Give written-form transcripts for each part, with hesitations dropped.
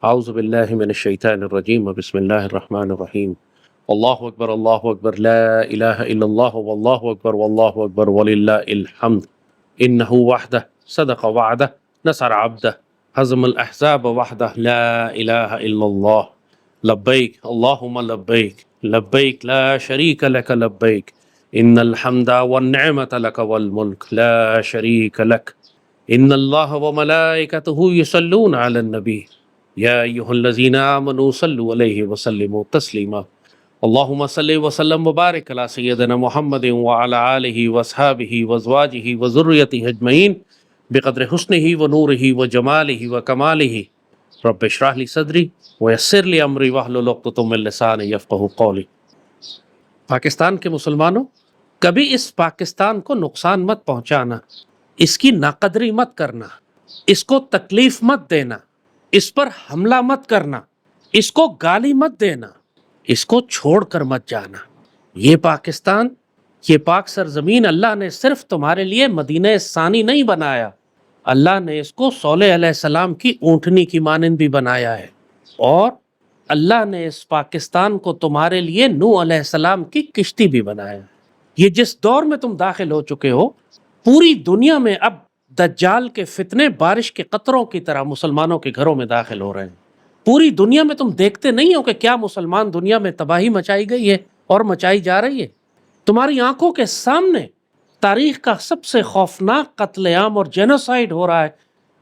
اعوذ باللہ من الشیطان الرجیم بسم اللہ الرحمن الرحیم اللہ اکبر لا الہ الا اللہ واللہ اکبر وللہ الحمد انہ وحدہ صدق وعدہ نصر عبدہ حزم الاحزاب وحدہ لا الہ الا اللہ لبیک اللہم لبیک لبیک لا شریک لک لبیک ان الحمد والنعمت لک والملک لا شریک لک ان اللہ وملائکتہ یصلون علی النبی یا ایہا الذین آمنوا صلوا علیہ وسلموا تسلیما اللہم صلی وسلم وبارک علی سیدنا محمد وعلی آلہ واصحابہ وازواجہ وذریتہ اجمعین بقدر حسنہ ونورہ وجمالہ وکمالہ رب اشرح لی صدری ویسر لی امری واحلل عقدۃ من لسانی یفقہوا قولی۔ پاکستان کے مسلمانوں، کبھی اس پاکستان کو نقصان مت پہنچانا، اس کی ناقدری مت کرنا، اس کو تکلیف مت دینا، اس پر حملہ مت کرنا، اس کو گالی مت دینا، اس کو چھوڑ کر مت جانا۔ یہ پاکستان، یہ پاک سرزمین اللہ نے صرف تمہارے لیے مدینہ ثانی نہیں بنایا، اللہ نے اس کو صالح علیہ السلام کی اونٹنی کی مانند بھی بنایا ہے، اور اللہ نے اس پاکستان کو تمہارے لیے نوح علیہ السلام کی کشتی بھی بنایا ہے۔ یہ جس دور میں تم داخل ہو چکے ہو، پوری دنیا میں اب دجال کے فتنے بارش کے قطروں کی طرح مسلمانوں کے گھروں میں داخل ہو رہے ہیں۔ پوری دنیا میں تم دیکھتے نہیں ہو کہ کیا مسلمان دنیا میں تباہی مچائی گئی ہے اور مچائی جا رہی ہے۔ تمہاری آنکھوں کے سامنے تاریخ کا سب سے خوفناک قتل عام اور جینوسائیڈ ہو رہا ہے،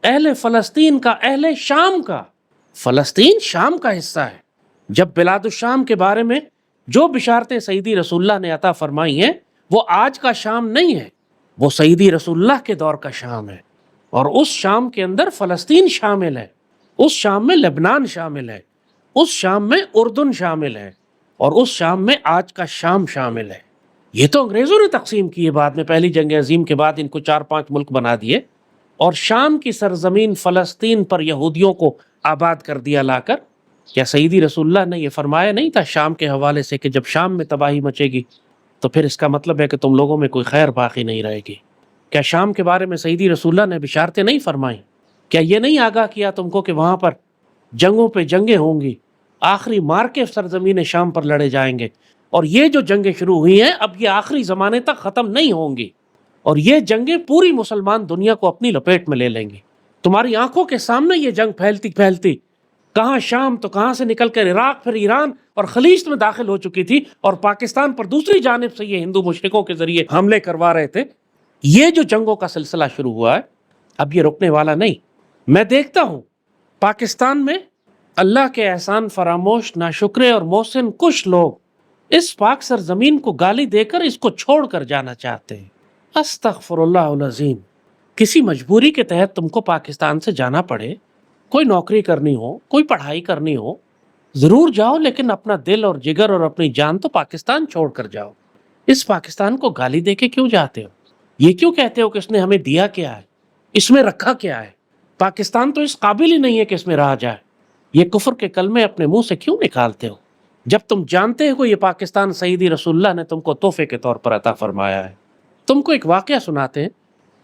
اہل فلسطین کا، اہل شام کا۔ فلسطین شام کا حصہ ہے۔ جب بلاد الشام کے بارے میں جو بشارتیں سیدی رسول اللہ نے عطا فرمائی ہیں، وہ آج کا شام نہیں ہے، وہ سیدی رسول اللہ کے دور کا شام ہے، اور اس شام کے اندر فلسطین شامل ہے، اس شام میں لبنان شامل ہے، اس شام میں اردن شامل ہے، اور اس شام میں آج کا شام شامل ہے۔ یہ تو انگریزوں نے تقسیم کیے، بعد میں پہلی جنگ عظیم کے بعد ان کو 4-5 ملک بنا دیے، اور شام کی سرزمین فلسطین پر یہودیوں کو آباد کر دیا لا کر۔ کیا سیدی رسول اللہ نے یہ فرمایا نہیں تھا شام کے حوالے سے کہ جب شام میں تباہی مچے گی تو پھر اس کا مطلب ہے کہ تم لوگوں میں کوئی خیر باقی نہیں رہے گی؟ کیا شام کے بارے میں سیدی رسول اللہ نے بشارتیں نہیں فرمائیں؟ کیا یہ نہیں آگاہ کیا تم کو کہ وہاں پر جنگوں پہ جنگیں ہوں گی، آخری مارکے سرزمین شام پر لڑے جائیں گے، اور یہ جو جنگیں شروع ہوئی ہیں اب یہ آخری زمانے تک ختم نہیں ہوں گی، اور یہ جنگیں پوری مسلمان دنیا کو اپنی لپیٹ میں لے لیں گی۔ تمہاری آنکھوں کے سامنے یہ جنگ پھیلتی پھیلتی کہاں شام تو کہاں سے نکل کر عراق، پھر ایران اور خلیج میں داخل ہو چکی تھی، اور پاکستان پر دوسری جانب سے یہ ہندو مشرکوں کے ذریعے حملے کروا رہے تھے۔ یہ جو جنگوں کا سلسلہ شروع ہوا ہے اب یہ رکنے والا نہیں۔ میں دیکھتا ہوں پاکستان میں اللہ کے احسان فراموش، ناشکرے اور محسن کچھ لوگ اس پاک سرزمین کو گالی دے کر اس کو چھوڑ کر جانا چاہتے ہیں۔ استغفر اللہ العظیم۔ کسی مجبوری کے تحت تم کو پاکستان سے جانا پڑے، کوئی نوکری کرنی ہو، کوئی پڑھائی کرنی ہو، ضرور جاؤ، لیکن اپنا دل اور جگر اور اپنی جان تو پاکستان چھوڑ کر جاؤ۔ اس پاکستان کو گالی دے کے کیوں جاتے ہو؟ یہ کیوں کہتے ہو کہ اس نے ہمیں دیا کیا ہے، اس میں رکھا کیا ہے؟ پاکستان تو اس قابل ہی نہیں ہے کہ اس میں رہا جائے۔ یہ کفر کے کلمے اپنے منہ سے کیوں نکالتے ہو جب تم جانتے ہو یہ پاکستان سیدی رسول اللہ نے تم کو تحفے کے طور پر عطا فرمایا ہے؟ تم کو ایک واقعہ سناتے ہیں۔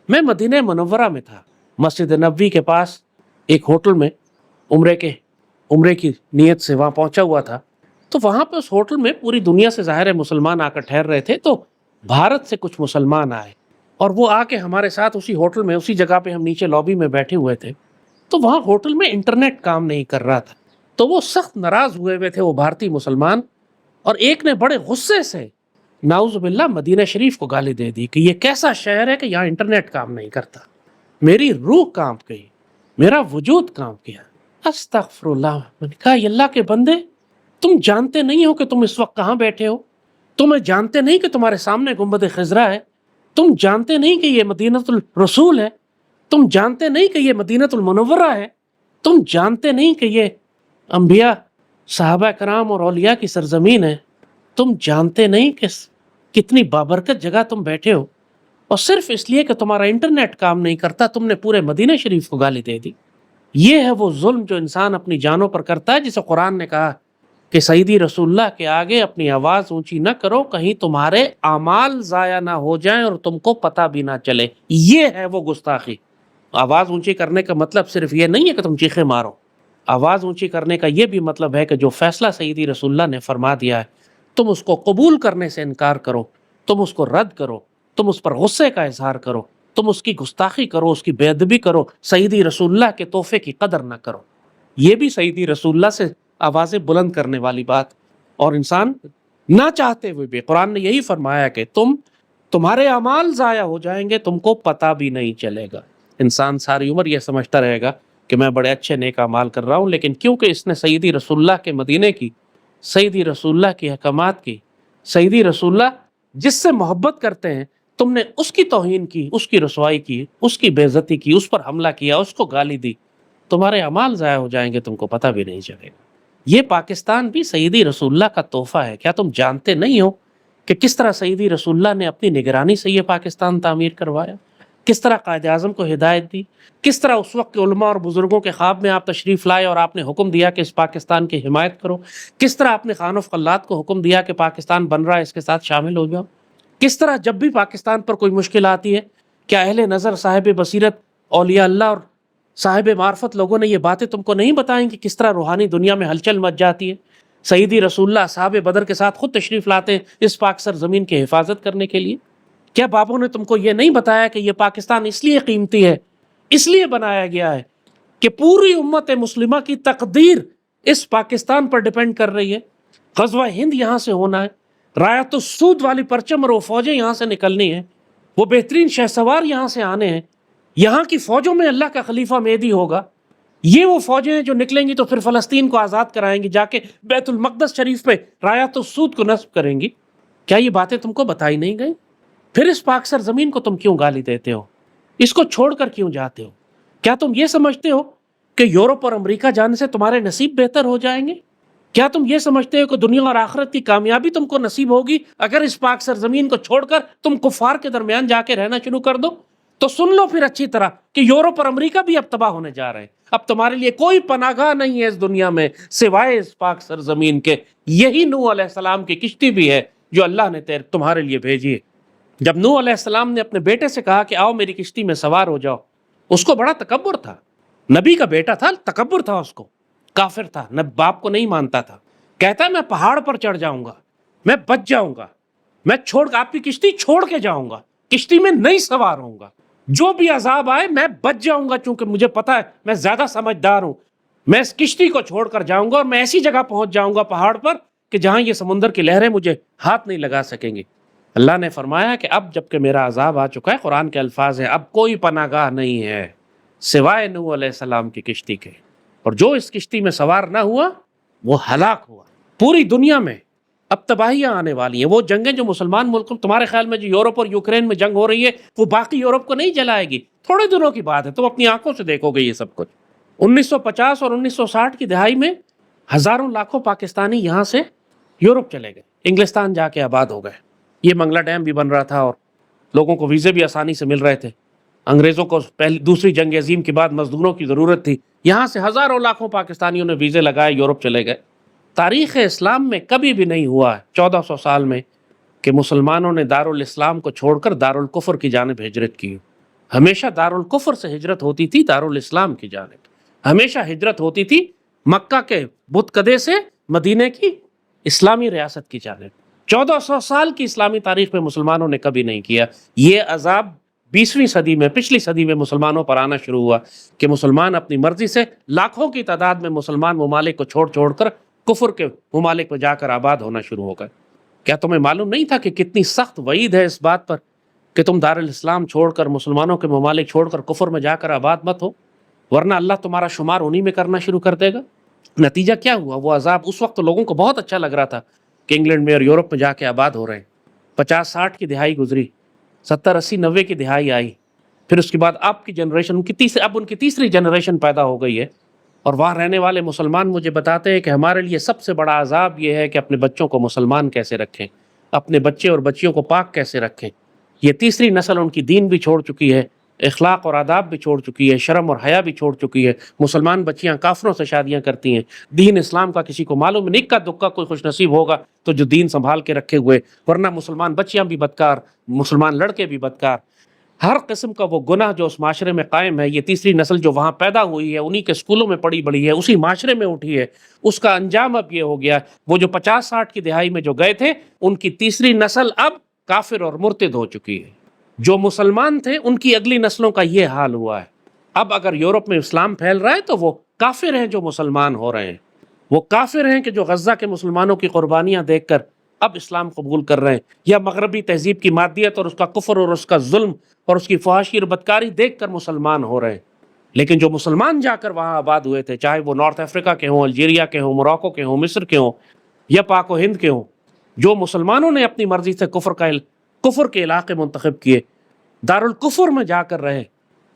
میں مدینہ منورہ میں تھا، مسجد نبوی کے پاس ایک ہوٹل میں عمرے کی نیت سے وہاں پہنچا ہوا تھا، تو وہاں پہ اس ہوٹل میں پوری دنیا سے ظاہر ہے مسلمان آ کر ٹھہر رہے تھے، تو بھارت سے کچھ مسلمان آئے اور وہ آ کے ہمارے ساتھ اسی ہوٹل میں، اسی جگہ پہ ہم نیچے لابی میں بیٹھے ہوئے تھے، تو وہاں ہوٹل میں انٹرنیٹ کام نہیں کر رہا تھا، تو وہ سخت ناراض ہوئے تھے وہ بھارتی مسلمان، اور ایک نے بڑے غصے سے نعوذ باللہ مدینہ شریف کو گالی دے دی کہ یہ کیسا شہر ہے کہ یہاں انٹرنیٹ کام نہیں کرتا۔ میری روح کانپ گئی، میرا وجود کانپ گیا۔ استغفر اللہ۔ میں نے کہا یہ اللہ کے بندے، تم جانتے نہیں ہو کہ تم اس وقت کہاں بیٹھے ہو؟ تمہیں جانتے نہیں کہ تمہارے سامنے گنبد خضرا ہے؟ تم جانتے نہیں کہ یہ مدینۃ الرسول ہے؟ تم جانتے نہیں کہ یہ مدینۃ المنورہ ہے؟ تم جانتے نہیں کہ یہ انبیاء، صحابہ کرام اور اولیاء کی سرزمین ہے؟ تم جانتے نہیں کہ کتنی بابرکت جگہ تم بیٹھے ہو، اور صرف اس لیے کہ تمہارا انٹرنیٹ کام نہیں کرتا تم نے پورے مدینہ شریف کو گالی دے دی۔ یہ ہے وہ ظلم جو انسان اپنی جانوں پر کرتا ہے، جسے قرآن نے کہا کہ سیدی رسول اللہ کے آگے اپنی آواز اونچی نہ کرو، کہیں تمہارے اعمال ضائع نہ ہو جائیں اور تم کو پتہ بھی نہ چلے۔ یہ ہے وہ گستاخی۔ آواز اونچی کرنے کا مطلب صرف یہ نہیں ہے کہ تم چیخیں مارو، آواز اونچی کرنے کا یہ بھی مطلب ہے کہ جو فیصلہ سیدی رسول اللہ نے فرما دیا ہے تم اس کو قبول کرنے سے انکار کرو، تم اس کو رد کرو، تم اس پر غصے کا اظہار کرو، تم اس کی گستاخی کرو، اس کی بے ادبی کرو، سیدی رسول اللہ کے تحفے کی قدر نہ کرو۔ یہ بھی سیدی رسول اللہ سے آوازیں بلند کرنے والی بات، اور انسان نہ چاہتے ہوئے بھی قرآن نے یہی فرمایا کہ تمہارے اعمال ضائع ہو جائیں گے، تم کو پتہ بھی نہیں چلے گا۔ انسان ساری عمر یہ سمجھتا رہے گا کہ میں بڑے اچھے نیک اعمال کر رہا ہوں، لیکن کیونکہ اس نے سیدی رسول اللہ کے مدینے کی، سیدی رسول اللہ کی احکامات کی، سیدی رسول اللہ جس سے محبت کرتے ہیں، تم نے اس کی توہین کی، اس کی رسوائی کی، اس کی بے عزتی کی، اس پر حملہ کیا، اس کو گالی دی، تمہارے اعمال ضائع ہو جائیں گے، تم کو پتہ بھی نہیں چلے گا۔ یہ پاکستان بھی سیدی رسول اللہ کا تحفہ ہے۔ کیا تم جانتے نہیں ہو کہ کس طرح سیدی رسول اللہ نے اپنی نگرانی سے یہ پاکستان تعمیر کروایا؟ کس طرح قائد اعظم کو ہدایت دی؟ کس طرح اس وقت کے علماء اور بزرگوں کے خواب میں آپ تشریف لائے اور آپ نے حکم دیا کہ اس پاکستان کی حمایت کرو؟ کس طرح آپ نے خان و قلات کو حکم دیا کہ پاکستان بن رہا ہے، اس کے ساتھ شامل ہو جاؤ؟ کس طرح جب بھی پاکستان پر کوئی مشکل آتی ہے، کیا اہل نظر، صاحب بصیرت، اولیاء اللہ اور صاحب معرفت لوگوں نے یہ باتیں تم کو نہیں بتائیں کہ کس طرح روحانی دنیا میں ہلچل مچ جاتی ہے؟ سیدی رسول اللہ اصحاب بدر کے ساتھ خود تشریف لاتے ہیں اس پاک سرزمین کی حفاظت کرنے کے لیے۔ کیا بابوں نے تم کو یہ نہیں بتایا کہ یہ پاکستان اس لیے قیمتی ہے، اس لیے بنایا گیا ہے کہ پوری امت مسلمہ کی تقدیر اس پاکستان پر ڈیپینڈ کر رہی ہے؟ غزوہ ہند یہاں سے ہونا ہے، رایت السود والی پرچم اور وہ فوجیں یہاں سے نکلنی ہیں، وہ بہترین شہسوار یہاں سے آنے ہیں، یہاں کی فوجوں میں اللہ کا خلیفہ مہدی ہوگا۔ یہ وہ فوجیں ہیں جو نکلیں گی تو پھر فلسطین کو آزاد کرائیں گی، جا کے بیت المقدس شریف پہ رایت السود کو نصب کریں گی۔ کیا یہ باتیں تم کو بتائی نہیں گئی؟ پھر اس پاک سرزمین کو تم کیوں گالی دیتے ہو؟ اس کو چھوڑ کر کیوں جاتے ہو؟ کیا تم یہ سمجھتے ہو کہ یورپ اور امریکہ جانے سے تمہارے نصیب بہتر ہو جائیں گے؟ کیا تم یہ سمجھتے ہو کہ دنیا اور آخرت کی کامیابی تم کو نصیب ہوگی اگر اس پاک سرزمین کو چھوڑ کر تم کفار کے درمیان جا کے رہنا شروع کر دو؟ تو سن لو پھر اچھی طرح کہ یورپ اور امریکہ بھی اب تباہ ہونے جا رہے ہیں۔ اب تمہارے لیے کوئی پناہ گاہ نہیں ہے اس دنیا میں سوائے اس پاک سرزمین کے۔ یہی نوح علیہ السلام کی کشتی بھی ہے جو اللہ نے تمہارے لیے بھیجی ہے۔ جب نوح علیہ السلام نے اپنے بیٹے سے کہا کہ آؤ میری کشتی میں سوار ہو جاؤ، اس کو بڑا تکبر تھا، نبی کا بیٹا تھا، تکبر تھا اس کو، کافر تھا، نہ باپ کو نہیں مانتا تھا، کہتا ہے میں پہاڑ پر چڑھ جاؤں گا، میں بچ جاؤں گا، میں آپ کی کشتی چھوڑ کے جاؤں گا، کشتی میں نہیں سوار ہوں گا، جو بھی عذاب آئے میں بچ جاؤں گا، چونکہ مجھے پتا ہے میں زیادہ سمجھدار ہوں، میں اس کشتی کو چھوڑ کر جاؤں گا اور میں ایسی جگہ پہنچ جاؤں گا پہاڑ پر کہ جہاں یہ سمندر کی لہریں مجھے ہاتھ نہیں لگا سکیں گی۔ اللہ نے فرمایا کہ اب جب کہ میرا عذاب آ چکا ہے، قرآن کے الفاظ ہیں، اب کوئی پناہ گاہ نہیں ہے سوائے نوح علیہ السلام کی کشتی کے، اور جو اس کشتی میں سوار نہ ہوا وہ ہلاک ہوا۔ پوری دنیا میں اب تباہیاں آنے والی ہیں۔ وہ جنگیں جو مسلمان ملکوں، تمہارے خیال میں جو یورپ اور یوکرین میں جنگ ہو رہی ہے، وہ باقی یورپ کو نہیں جلائے گی؟ تھوڑے دنوں کی بات ہے، تم اپنی آنکھوں سے دیکھو گے یہ سب کچھ۔ 1950 اور 1960 کی دہائی میں ہزاروں لاکھوں پاکستانی یہاں سے یورپ چلے گئے، انگلستان جا کے آباد ہو گئے۔ یہ منگلہ ڈیم بھی بن رہا تھا اور لوگوں کو ویزے بھی آسانی سے مل رہے تھے۔ انگریزوں کو دوسری جنگ عظیم کے بعد مزدوروں کی ضرورت تھی، یہاں سے ہزاروں لاکھوں پاکستانیوں نے ویزے لگائے، یورپ چلے گئے۔ تاریخ اسلام میں کبھی بھی نہیں ہوا ہے 1400 سال میں کہ مسلمانوں نے دارالاسلام کو چھوڑ کر دارالکفر کی جانب ہجرت کی۔ ہمیشہ دارالکفر سے ہجرت ہوتی تھی دارالاسلام کی جانب، ہمیشہ ہجرت ہوتی تھی مکہ کے بت کدے سے مدینے کی اسلامی ریاست کی جانب۔ 1400 سال کی اسلامی تاریخ میں مسلمانوں نے کبھی نہیں کیا۔ یہ عذاب 20ویں صدی میں، پچھلی صدی میں مسلمانوں پر آنا شروع ہوا کہ مسلمان اپنی مرضی سے لاکھوں کی تعداد میں مسلمان ممالک کو چھوڑ کر کفر کے ممالک میں جا کر آباد ہونا شروع ہو گئے۔ کیا تمہیں معلوم نہیں تھا کہ کتنی سخت وعید ہے اس بات پر کہ تم دارالاسلام چھوڑ کر، مسلمانوں کے ممالک چھوڑ کر کفر میں جا کر آباد مت ہو، ورنہ اللہ تمہارا شمار انہی میں کرنا شروع کر دے گا۔ نتیجہ کیا ہوا؟ وہ عذاب اس وقت لوگوں کو بہت اچھا لگ رہا تھا کہ انگلینڈ میں اور یورپ میں جا کے آباد ہو رہے ہیں۔ 50-60 کی دہائی گزری، 70-80-90 کی دہائی آئی، پھر اس کے بعد آپ کی جنریشن اب ان کی تیسری جنریشن پیدا ہو گئی ہے، اور وہاں رہنے والے مسلمان مجھے بتاتے ہیں کہ ہمارے لیے سب سے بڑا عذاب یہ ہے کہ اپنے بچوں کو مسلمان کیسے رکھیں، اپنے بچے اور بچیوں کو پاک کیسے رکھیں۔ یہ تیسری نسل ان کی دین بھی چھوڑ چکی ہے، اخلاق اور آداب بھی چھوڑ چکی ہے، شرم اور حیا بھی چھوڑ چکی ہے۔ مسلمان بچیاں کافروں سے شادیاں کرتی ہیں، دین اسلام کا کسی کو معلوم نہیں، اکا دکا کوئی خوش نصیب ہوگا تو جو دین سنبھال کے رکھے ہوئے، ورنہ مسلمان بچیاں بھی بدکار، مسلمان لڑکے بھی بدکار۔ ہر قسم کا وہ گناہ جو اس معاشرے میں قائم ہے، یہ تیسری نسل جو وہاں پیدا ہوئی ہے، انہی کے اسکولوں میں پڑھی بڑھی ہے، اسی معاشرے میں اٹھی ہے، اس کا انجام اب یہ ہو گیا۔ وہ جو 50-60 کی دہائی میں جو گئے تھے، ان کی تیسری نسل اب کافر اور مرتد ہو چکی ہے۔ جو مسلمان تھے ان کی اگلی نسلوں کا یہ حال ہوا ہے۔ اب اگر یورپ میں اسلام پھیل رہا ہے تو وہ کافر ہیں جو مسلمان ہو رہے ہیں، وہ کافر ہیں کہ جو غزہ کے مسلمانوں کی قربانیاں دیکھ کر اب اسلام قبول کر رہے ہیں، یا مغربی تہذیب کی مادیت اور اس کا کفر اور اس کا ظلم اور اس کی فحاشی اور بدکاری دیکھ کر مسلمان ہو رہے ہیں۔ لیکن جو مسلمان جا کر وہاں آباد ہوئے تھے، چاہے وہ نارتھ افریقہ کے ہوں، الجیریا کے ہوں، موراکو کے ہوں، مصر کے ہوں، یا پاک و ہند کے ہوں، جو مسلمانوں نے اپنی مرضی سے کفر کے علاقے منتخب کیے، دارالکفر میں جا کر رہے،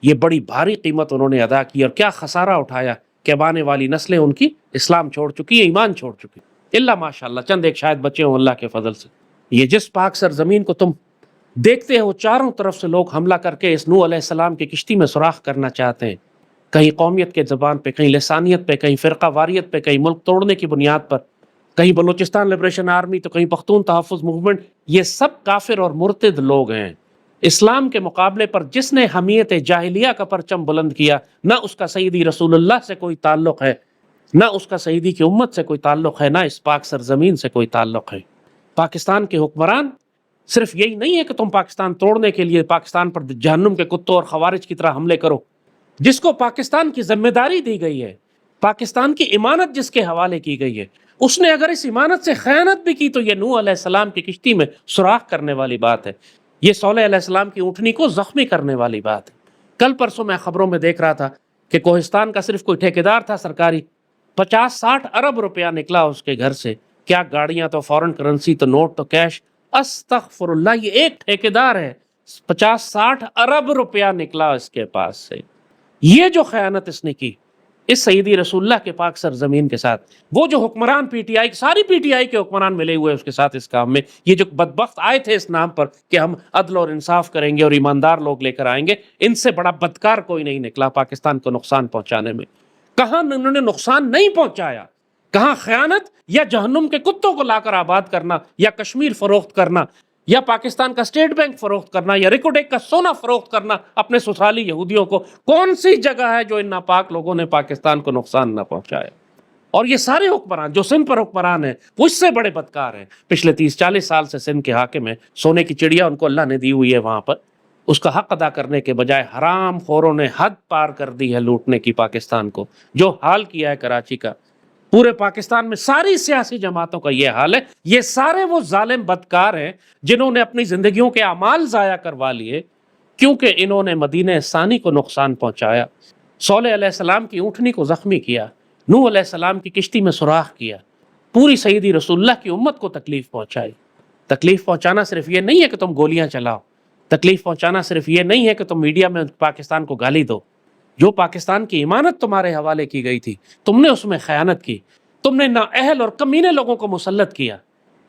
یہ بڑی بھاری قیمت انہوں نے ادا کی، اور کیا خسارہ اٹھایا کہ اب آنے والی نسلیں ان کی اسلام چھوڑ چکی ہیں، ایمان چھوڑ چکی ہیں۔ اللہ ماشاءاللہ چند ایک شاید بچے ہوں اللہ کے فضل سے۔ یہ جس پاک سرزمین کو تم دیکھتے ہو چاروں طرف سے لوگ حملہ کر کے اس نوح علیہ السلام کی کشتی میں سوراخ کرنا چاہتے ہیں، کہیں قومیت کے زبان پہ، کہیں لسانیت پہ، کہیں فرقہ واریت پہ، کہیں ملک توڑنے کی بنیاد پر، کہیں بلوچستان لبریشن آرمی تو کہیں پختون تحفظ موومنٹ، یہ سب کافر اور مرتد لوگ ہیں۔ اسلام کے مقابلے پر جس نے حمیت جاہلیہ کا پرچم بلند کیا، نہ اس کا سیدی رسول اللہ سے کوئی تعلق ہے، نہ اس کا سیدی کی امت سے کوئی تعلق ہے، نہ اس پاک سرزمین سے کوئی تعلق ہے۔ پاکستان کے حکمران صرف یہی نہیں ہے کہ تم پاکستان توڑنے کے لیے پاکستان پر جہنم کے کتوں اور خوارج کی طرح حملے کرو۔ جس کو پاکستان کی ذمہ داری دی گئی ہے، پاکستان کی امانت جس کے حوالے کی گئی ہے، اس نے اگر اس امانت سے خیانت بھی کی تو یہ نوح علیہ السلام کی کشتی میں سوراخ کرنے والی بات ہے، یہ صالح علیہ السلام کی اونٹنی کو زخمی کرنے والی بات ہے۔ کل پرسوں میں خبروں میں دیکھ رہا تھا کہ کوہستان کا صرف کوئی ٹھیکیدار تھا سرکاری، 50-60 ارب روپیہ نکلا اس کے گھر سے، کیا گاڑیاں تو فورن کرنسی تو نوٹ تو کیش، استغفر اللہ، یہ ایک ٹھیکیدار ہے، 50-60 ارب روپیہ نکلا اس کے پاس سے۔ یہ جو خیانت اس نے کی اس سیدی رسول اللہ کے پاک سرزمین کے ساتھ، وہ جو حکمران پی ٹی آئی، ساری پی ٹی آئی کے حکمران ملے ہوئے اس کے ساتھ اس کام میں، یہ جو بدبخت آئے تھے اس نام پر کہ ہم عدل اور انصاف کریں گے اور ایماندار لوگ لے کر آئیں گے، ان سے بڑا بدکار کوئی نہیں نکلا پاکستان کو نقصان پہنچانے میں۔ کہاں انہوں نے نقصان نہیں پہنچایا، کہاں خیانت یا جہنم کے کتوں کو لا کر آباد کرنا، یا کشمیر فروخت کرنا، یا پاکستان کا اسٹیٹ بینک فروخت کرنا، یا ریکوڈیک کا سونا فروخت کرنا اپنے سسرالی یہودیوں کو، کون سی جگہ ہے جو ان ناپاک لوگوں نے پاکستان کو نقصان نہ پہنچایا؟ اور یہ سارے حکمران جو سندھ پر حکمران ہیں وہ اس سے بڑے بدکار ہیں۔ پچھلے 30-40 سال سے سندھ کے حاکم ہیں، سونے کی چڑیا ان کو اللہ نے دی ہوئی ہے، وہاں پر اس کا حق ادا کرنے کے بجائے حرام خوروں نے حد پار کر دی ہے لوٹنے کی پاکستان کو۔ جو حال کیا ہے کراچی کا، پورے پاکستان میں ساری سیاسی جماعتوں کا یہ حال ہے۔ یہ سارے وہ ظالم بدکار ہیں جنہوں نے اپنی زندگیوں کے اعمال ضائع کروا لیے کیونکہ انہوں نے مدینہ ثانی کو نقصان پہنچایا، صالح علیہ السلام کی اونٹنی کو زخمی کیا، نوح علیہ السلام کی کشتی میں سوراخ کیا، پوری سیدی رسول اللہ کی امت کو تکلیف پہنچائی۔ تکلیف پہنچانا صرف یہ نہیں ہے کہ تم گولیاں چلاؤ، تکلیف پہنچانا صرف یہ نہیں ہے کہ تم میڈیا میں پاکستان کو گالی دو۔ جو پاکستان کی امانت تمہارے حوالے کی گئی تھی، تم نے اس میں خیانت کی، تم نے نااہل اور کمینے لوگوں کو مسلط کیا۔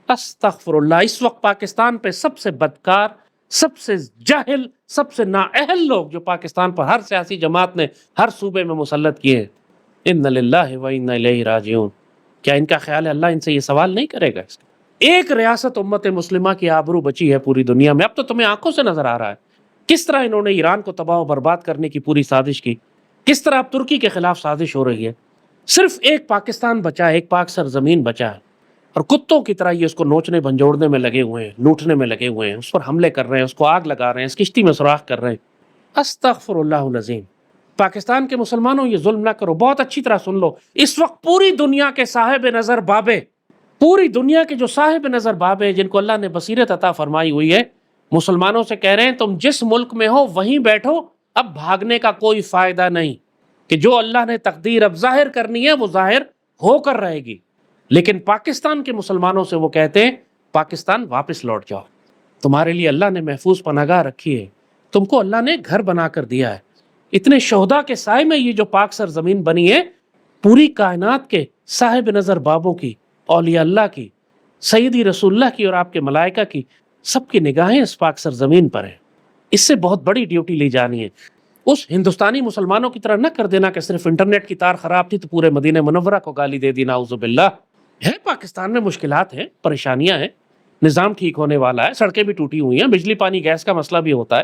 استغفر اللہ، اس وقت پاکستان پہ سب سے بدکار، سب سے جاہل، سب سے نااہل لوگ جو پاکستان پر ہر سیاسی جماعت نے ہر صوبے میں مسلط کیے ہیں، ان للہ و انا الیہ راجعون۔ کیا ان کا خیال ہے اللہ ان سے یہ سوال نہیں کرے گا؟ ایک ریاست امت مسلمہ کی آبرو بچی ہے پوری دنیا میں، اب تو تمہیں آنکھوں سے نظر آ رہا ہے کس طرح انہوں نے ایران کو تباہ و برباد کرنے کی پوری سازش کی، کس طرح اب ترکی کے خلاف سازش ہو رہی ہے۔ صرف ایک پاکستان بچا ہے، ایک پاک سرزمین بچا ہے، اور کتوں کی طرح یہ اس کو نوچنے بھنجوڑنے میں لگے ہوئے ہیں، لوٹنے میں لگے ہوئے ہیں، اس پر حملے کر رہے ہیں، اس کو آگ لگا رہے ہیں، اس کشتی میں سوراخ کر رہے ہیں۔ استغفر اللہ العظیم۔ پاکستان کے مسلمانوں یہ ظلم نہ کرو، بہت اچھی طرح سن لو، اس وقت پوری دنیا کے صاحب نظر بابے، پوری دنیا کے جو صاحب نظر بابے جن کو اللہ نے بصیرت عطا فرمائی ہوئی ہے، مسلمانوں سے کہہ رہے ہیں تم جس ملک میں ہو وہیں بیٹھو، اب بھاگنے کا کوئی فائدہ نہیں، کہ جو اللہ نے تقدیر اب ظاہر کرنی ہے وہ ظاہر ہو کر رہے گی۔ لیکن پاکستان کے مسلمانوں سے وہ کہتے ہیں پاکستان واپس لوٹ جاؤ، تمہارے لیے اللہ نے محفوظ پناہگاہ رکھی ہے، تم کو اللہ نے گھر بنا کر دیا ہے۔ اتنے شہداء کے سائے میں یہ جو پاک سرزمین بنی ہے، پوری کائنات کے صاحب نظر بابوں کی، اولیاء اللہ کی، سیدی رسول اللہ کی اور آپ کے ملائکہ کی، سب کی نگاہیں اس پاک سرزمین پر ہیں۔ اس سے بہت بڑی ڈیوٹی لی جانی ہے۔ اس ہندوستانی مسلمانوں کی طرح نہ کر دینا کہ صرف انٹرنیٹ کی تار خراب تھی تو پورے مدینہ منورہ کو گالی دے دی، نعوذ باللہ۔ ہے پاکستان میں مشکلات ہیں، پریشانیاں ہیں، نظام ٹھیک ہونے والا ہے، سڑکیں بھی ٹوٹی ہوئی ہیں، بجلی پانی گیس کا مسئلہ بھی ہوتا ہے،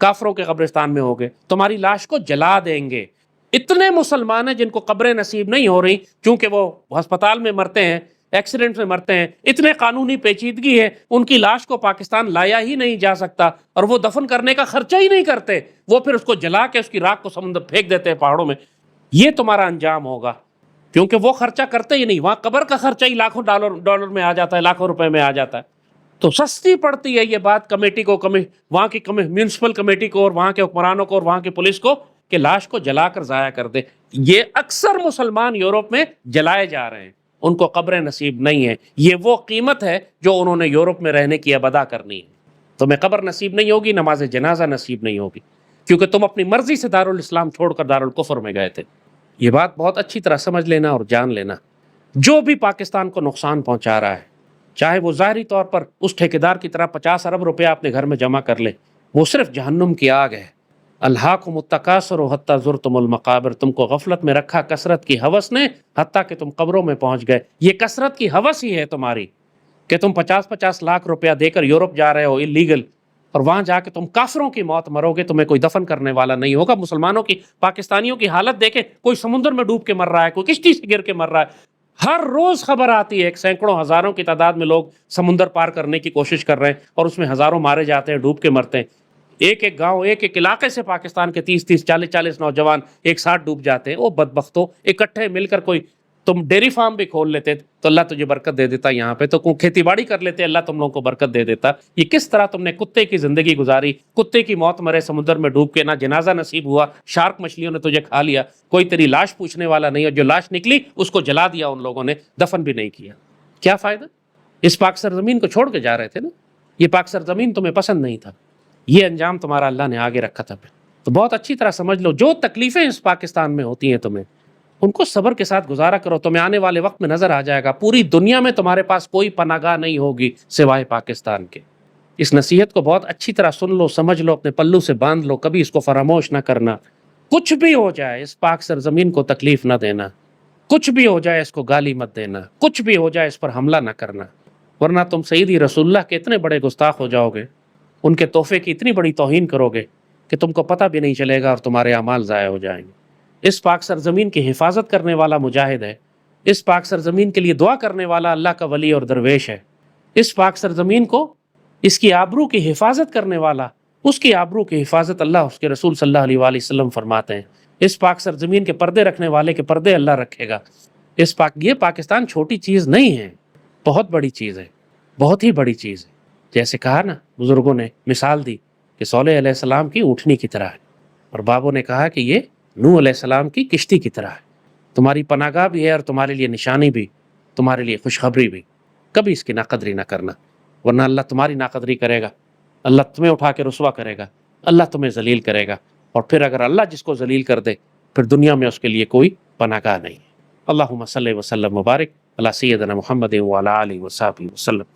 کافروں کے قبرستان میں ہوگے، تمہاری لاش کو جلا دیں گے۔ اتنے مسلمان ہیں جن کو قبریں نصیب نہیں ہو رہی چونکہ وہ ہسپتال میں مرتے ہیں، ایکسیڈنٹ میں مرتے ہیں، اتنے قانونی پیچیدگی ہے، ان کی لاش کو پاکستان لایا ہی نہیں جا سکتا، اور وہ دفن کرنے کا خرچہ ہی نہیں کرتے، وہ پھر اس کو جلا کے اس کی راکھ کو سمندر پھینک دیتے ہیں پہاڑوں میں۔ یہ تمہارا انجام ہوگا، کیونکہ وہ خرچہ کرتے ہی نہیں، وہاں قبر کا خرچہ ہی لاکھوں ڈالر میں آ جاتا ہے، لاکھوں روپے میں آ جاتا ہے۔ تو سستی پڑتی ہے یہ بات کمیٹی کو، وہاں کی میونسپل کمیٹی کو اور وہاں کے حکمرانوں کو اور وہاں کے پولیس کو کہ لاش کو جلا کر ضائع کر دے۔ یہ اکثر مسلمان یورپ میں جلائے جا رہے ہیں، ان کو قبریں نصیب نہیں ہیں۔ یہ وہ قیمت ہے جو انہوں نے یورپ میں رہنے کی اب ادا کرنی ہے۔ تمہیں قبر نصیب نہیں ہوگی، نماز جنازہ نصیب نہیں ہوگی، کیونکہ تم اپنی مرضی سے دارالاسلام چھوڑ کر دارالکفر میں گئے تھے۔ یہ بات بہت اچھی طرح سمجھ لینا اور جان لینا۔ جو بھی پاکستان کو نقصان پہنچا رہا ہے، چاہے وہ ظاہری طور پر اس ٹھیکیدار کی طرح 50 ارب روپیہ اپنے گھر میں جمع کر لے، وہ صرف جہنم کی آگ ہے۔ الہاکم التکاثر حتی زرتم المقابر، تم کو غفلت میں رکھا کثرت کی ہوس نے حتیٰ کہ تم قبروں میں پہنچ گئے۔ یہ کثرت کی ہوس ہی ہے تمہاری کہ تم 50 لاکھ روپیہ دے کر یورپ جا رہے ہو اللیگل، اور وہاں جا کے تم کافروں کی موت مرو گے، تمہیں کوئی دفن کرنے والا نہیں ہوگا۔ مسلمانوں کی، پاکستانیوں کی حالت دیکھیں، کوئی سمندر میں ڈوب کے مر رہا ہے، کوئی کشتی سے گر کے مر رہا ہے، ہر روز خبر آتی ہے ایک سینکڑوں ہزاروں کی تعداد میں لوگ سمندر پار کرنے کی کوشش کر رہے ہیں اور اس میں ہزاروں مارے جاتے ہیں، ڈوب کے مرتے ہیں۔ ایک ایک گاؤں، ایک ایک علاقے سے پاکستان کے 30 40 نوجوان ایک ساتھ ڈوب جاتے ہیں۔ وہ بدبختوں، اکٹھے مل کر کوئی تم ڈیری فارم بھی کھول لیتے تو اللہ تجھے برکت دے دیتا، یہاں پہ تو کھیتی باڑی کر لیتے، اللہ تم لوگوں کو برکت دے دیتا۔ یہ کس طرح تم نے کتے کی زندگی گزاری، کتے کی موت مرے سمندر میں ڈوب کے، نہ جنازہ نصیب ہوا، شارک مچھلیوں نے تجھے کھا لیا، کوئی تیری لاش پوچھنے والا نہیں، اور جو لاش نکلی اس کو جلا دیا ان لوگوں نے، دفن بھی نہیں کیا۔ کیا فائدہ؟ اس پاک سرزمین کو چھوڑ کے جا رہے تھے نا، یہ پاک سرزمین تمہیں پسند نہیں تھا، یہ انجام تمہارا اللہ نے آگے رکھا تھا۔ تو بہت اچھی طرح سمجھ لو، جو تکلیفیں اس پاکستان میں ہوتی ہیں تمہیں، ان کو صبر کے ساتھ گزارا کرو، تمہیں آنے والے وقت میں نظر آ جائے گا پوری دنیا میں تمہارے پاس کوئی پناہ گاہ نہیں ہوگی سوائے پاکستان کے۔ اس نصیحت کو بہت اچھی طرح سن لو، سمجھ لو، اپنے پلو سے باندھ لو، کبھی اس کو فراموش نہ کرنا۔ کچھ بھی ہو جائے اس پاک سرزمین کو تکلیف نہ دینا، کچھ بھی ہو جائے اس کو گالی مت دینا، کچھ بھی ہو جائے اس پر حملہ نہ کرنا، ورنہ تم سیدی رسول اللہ کے اتنے بڑے گستاخ ہو جاؤ گے، ان کے تحفے کی اتنی بڑی توہین کرو گے کہ تم کو پتہ بھی نہیں چلے گا اور تمہارے اعمال ضائع ہو جائیں گے۔ اس پاک سرزمین کی حفاظت کرنے والا مجاہد ہے، اس پاک سرزمین کے لیے دعا کرنے والا اللہ کا ولی اور درویش ہے، اس پاک سرزمین کو، اس کی آبرو کی حفاظت کرنے والا، اس کی آبرو کی حفاظت اللہ، اس کے رسول صلی اللہ علیہ وآلہ وسلم فرماتے ہیں۔ اس پاک سرزمین کے پردے رکھنے والے کے پردے اللہ رکھے گا۔ یہ پاکستان چھوٹی چیز نہیں ہے، بہت بڑی چیز ہے، بہت ہی بڑی چیز ہے۔ جیسے کہا نا، بزرگوں نے مثال دی کہ صالح علیہ السلام کی اونٹنی کی طرح ہے، اور بابوں نے کہا کہ یہ نوح علیہ السلام کی کشتی کی طرح ہے۔ تمہاری پناہ گاہ بھی ہے اور تمہارے لیے نشانی بھی، تمہارے لیے خوشخبری بھی۔ کبھی اس کی ناقدری نہ کرنا، ورنہ اللہ تمہاری ناقدری کرے گا، اللہ تمہیں اٹھا کے رسوا کرے گا، اللہ تمہیں ذلیل کرے گا، اور پھر اگر اللہ جس کو ذلیل کر دے پھر دنیا میں اس کے لیے کوئی پناہ گاہ نہیں ہے۔ اللہم صلی وسلم مبارک علی سیدنا محمد وعلی آلہ وصحبہ وسلم۔